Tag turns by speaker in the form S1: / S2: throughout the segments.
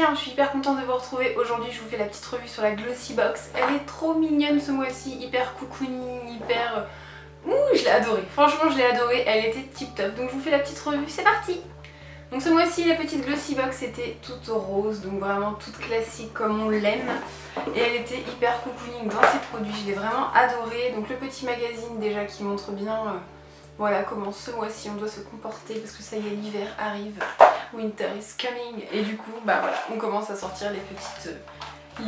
S1: bien, je suis hyper contente de vous retrouver. Aujourd'hui je vous fais la petite revue sur la Glossy Box. Elle est trop mignonne ce mois-ci, hyper cocooning, hyper... Ouh, je l'ai adorée, franchement je l'ai adorée, elle était tip top. Donc je vous fais la petite revue, c'est parti. Donc ce mois-ci la petite Glossy Box était toute rose, donc vraiment toute classique comme on l'aime. Et elle était hyper cocooning dans ses produits, je l'ai vraiment adorée. Donc le petit magazine déjà qui montre bien voilà comment ce mois-ci on doit se comporter parce que ça y est, l'hiver arrive. Winter is coming. Et du coup, bah voilà, on commence à sortir les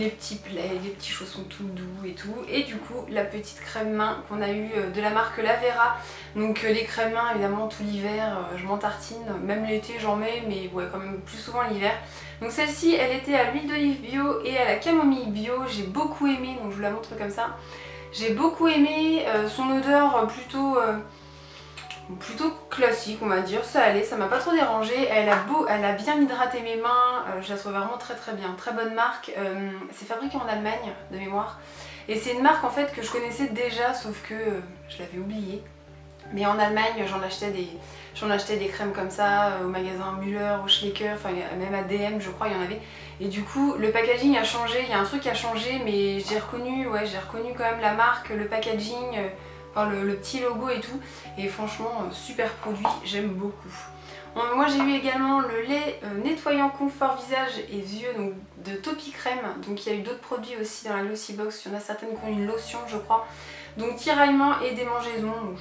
S1: petits plaids, les petits chaussons tout doux et tout. Et du coup, la petite crème main qu'on a eu de la marque Lavera. Donc les crèmes mains, évidemment, tout l'hiver, je m'en tartine. Même l'été, j'en mets, mais ouais, quand même plus souvent l'hiver. Donc celle-ci, elle était à l'huile d'olive bio et à la camomille bio. J'ai beaucoup aimé, donc je vous la montre comme ça. J'ai beaucoup aimé son odeur plutôt classique, on va dire, ça allait, ça m'a pas trop dérangé. Elle a bien hydraté mes mains, je la trouve vraiment très bien, très bonne marque. C'est fabriqué en Allemagne de mémoire et c'est une marque en fait que je connaissais déjà, sauf que je l'avais oubliée. Mais en Allemagne j'en achetais des crèmes comme ça au magasin Müller, au Schlecker, enfin même à DM je crois il y en avait. Et du coup le packaging a changé, il y a un truc qui a changé, mais j'ai reconnu quand même la marque, le packaging. Enfin, le petit logo et tout, et franchement super produit, j'aime beaucoup. Moi j'ai eu également le lait nettoyant confort visage et yeux donc, de Topi Crème, donc il y a eu d'autres produits aussi dans la Glossy Box, il y en a certaines qui ont une lotion je crois, donc tiraillement et démangeaison, donc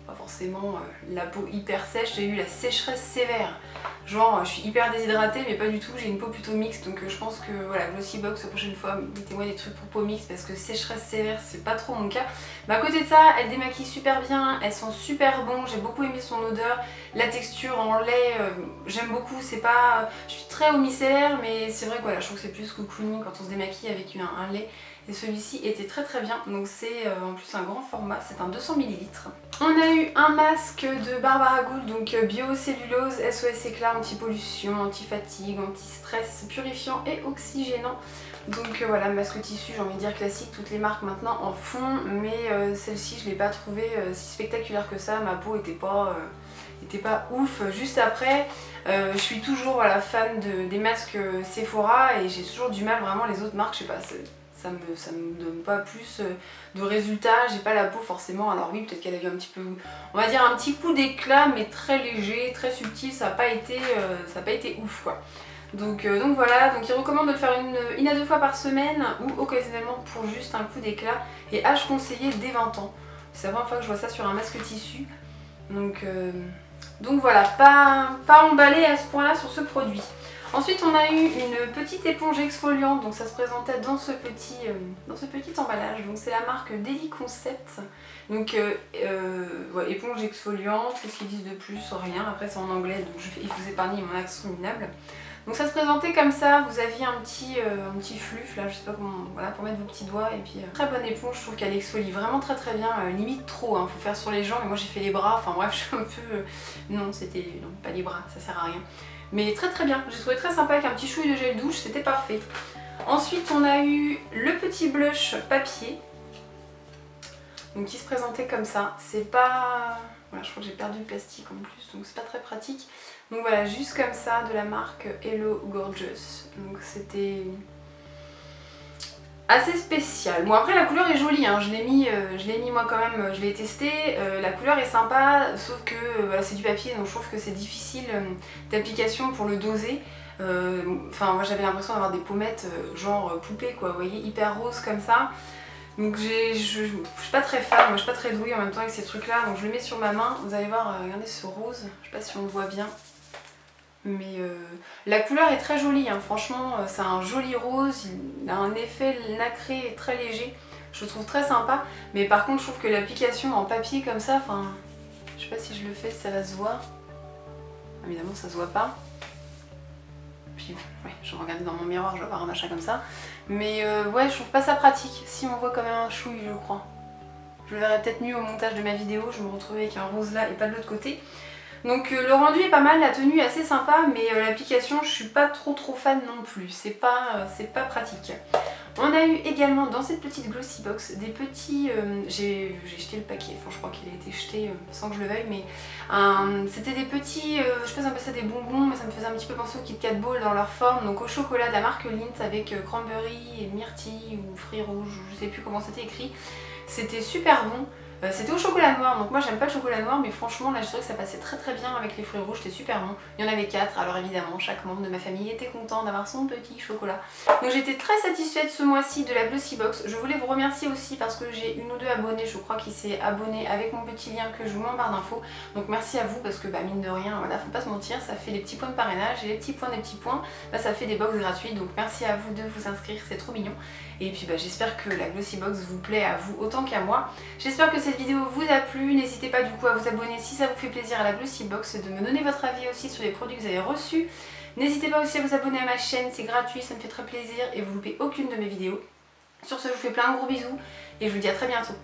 S1: pas forcément la peau hyper sèche, j'ai eu la sécheresse sévère, genre je suis hyper déshydratée mais pas du tout, j'ai une peau plutôt mixte, donc je pense que voilà, Glossy Box la prochaine fois mettez-moi des trucs pour peau mixte parce que sécheresse sévère c'est pas trop mon cas. Mais à côté de ça, elle démaquille super bien, elles sont super bons, j'ai beaucoup aimé son odeur, la texture en lait, j'aime beaucoup, c'est pas... Je suis très eau micellaire mais c'est vrai que voilà, je trouve que c'est plus cocooning quand on se démaquille avec un lait. Et celui-ci était très bien, donc c'est en plus un grand format, c'est un 200 ml. On a eu un masque de Barbara Gould, donc biocellulose, SOS éclat, anti-pollution, anti-fatigue, anti-stress, purifiant et oxygénant. Donc voilà, masque tissu, j'ai envie de dire classique, toutes les marques maintenant en font, mais celle-ci je l'ai pas trouvée si spectaculaire que ça, ma peau était pas ouf. Juste après, je suis toujours voilà, fan des masques Sephora et j'ai toujours du mal, vraiment les autres marques, je sais pas, ça me donne pas plus de résultats, j'ai pas la peau forcément, alors oui peut-être qu'elle a eu un petit peu, on va dire un petit coup d'éclat mais très léger, très subtil, ça n'a pas été ouf quoi. Donc voilà, donc il recommande de le faire une à deux fois par semaine ou occasionnellement pour juste un coup d'éclat et âge conseillé dès 20 ans. C'est la première fois que je vois ça sur un masque tissu, donc voilà, pas emballé à ce point là sur ce produit. Ensuite on a eu une petite éponge exfoliante, donc ça se présentait dans ce petit emballage, donc c'est la marque Daily Concept. Donc ouais, éponge exfoliante, qu'est-ce qu'ils disent de plus? Rien, après c'est en anglais donc il faut épargner mon accent minable. Donc ça se présentait comme ça, vous aviez un petit flux là, je sais pas comment, voilà, pour mettre vos petits doigts et puis très bonne éponge, je trouve qu'elle exfolie vraiment très bien, limite trop, hein, faut faire sur les jambes, mais moi j'ai fait les bras, enfin bref je suis un peu, non pas les bras, ça sert à rien. Mais très bien, j'ai trouvé très sympa avec un petit chouï de gel douche, c'était parfait. Ensuite on a eu le petit blush papier, donc qui se présentait comme ça, c'est pas... Voilà, je crois que j'ai perdu le plastique en plus, donc c'est pas très pratique. Donc voilà, juste comme ça, de la marque Hello Gorgeous. Donc c'était assez spécial. Bon après la couleur est jolie, hein. Je l'ai mis moi quand même, je l'ai testé. La couleur est sympa, sauf que voilà, c'est du papier, donc je trouve que c'est difficile d'application pour le doser. Enfin moi j'avais l'impression d'avoir des pommettes genre poupée quoi, vous voyez, hyper rose comme ça. Donc je suis pas très fan, moi je suis pas très douée en même temps avec ces trucs là, donc je le mets sur ma main, vous allez voir, regardez ce rose, je sais pas si on le voit bien, mais la couleur est très jolie, hein. Franchement c'est un joli rose, il a un effet nacré très léger, je le trouve très sympa, mais par contre je trouve que l'application en papier comme ça, enfin je sais pas si je le fais, ça va se voir, évidemment ça se voit pas. Puis ouais, je vais regarder dans mon miroir, je vais avoir un machin comme ça. Mais ouais, je trouve pas ça pratique. Si on voit quand même un chouille, je crois. Je le verrai peut-être mieux au montage de ma vidéo, je me retrouvais avec un rose là et pas de l'autre côté. Donc le rendu est pas mal, la tenue est assez sympa, mais l'application je suis pas trop fan non plus, c'est pas pratique. On a eu également dans cette petite glossy box des petits... j'ai jeté le paquet, enfin je crois qu'il a été jeté sans que je le veuille, mais c'était des petits, je sais pas si on appelle ça des bonbons, mais ça me faisait un petit peu penser au Kit Kat Ball dans leur forme, donc au chocolat de la marque Lindt avec cranberry et myrtille ou fruits rouges, je sais plus comment c'était écrit. C'était super bon. C'était au chocolat noir, donc moi j'aime pas le chocolat noir, mais franchement là je trouvais que ça passait très bien avec les fruits rouges, c'était super bon. Il y en avait 4, alors évidemment chaque membre de ma famille était content d'avoir son petit chocolat. Donc j'étais très satisfaite ce mois-ci de la Glossy Box. Je voulais vous remercier aussi parce que j'ai une ou deux abonnés, je crois, qui s'est abonné avec mon petit lien que je vous mets en barre d'infos. Donc merci à vous parce que bah, mine de rien, voilà, faut pas se mentir, ça fait des petits points de parrainage et les petits points des petits points, bah, ça fait des box gratuites. Donc merci à vous de vous inscrire, c'est trop mignon. Et puis bah, j'espère que la Glossy Box vous plaît à vous autant qu'à moi. J'espère que cette vidéo vous a plu, n'hésitez pas du coup à vous abonner si ça vous fait plaisir à la Glossy Box, de me donner votre avis aussi sur les produits que vous avez reçus. N'hésitez pas aussi à vous abonner à ma chaîne, c'est gratuit, ça me fait très plaisir et vous loupez aucune de mes vidéos. Sur ce, je vous fais plein de gros bisous et je vous dis à très bientôt.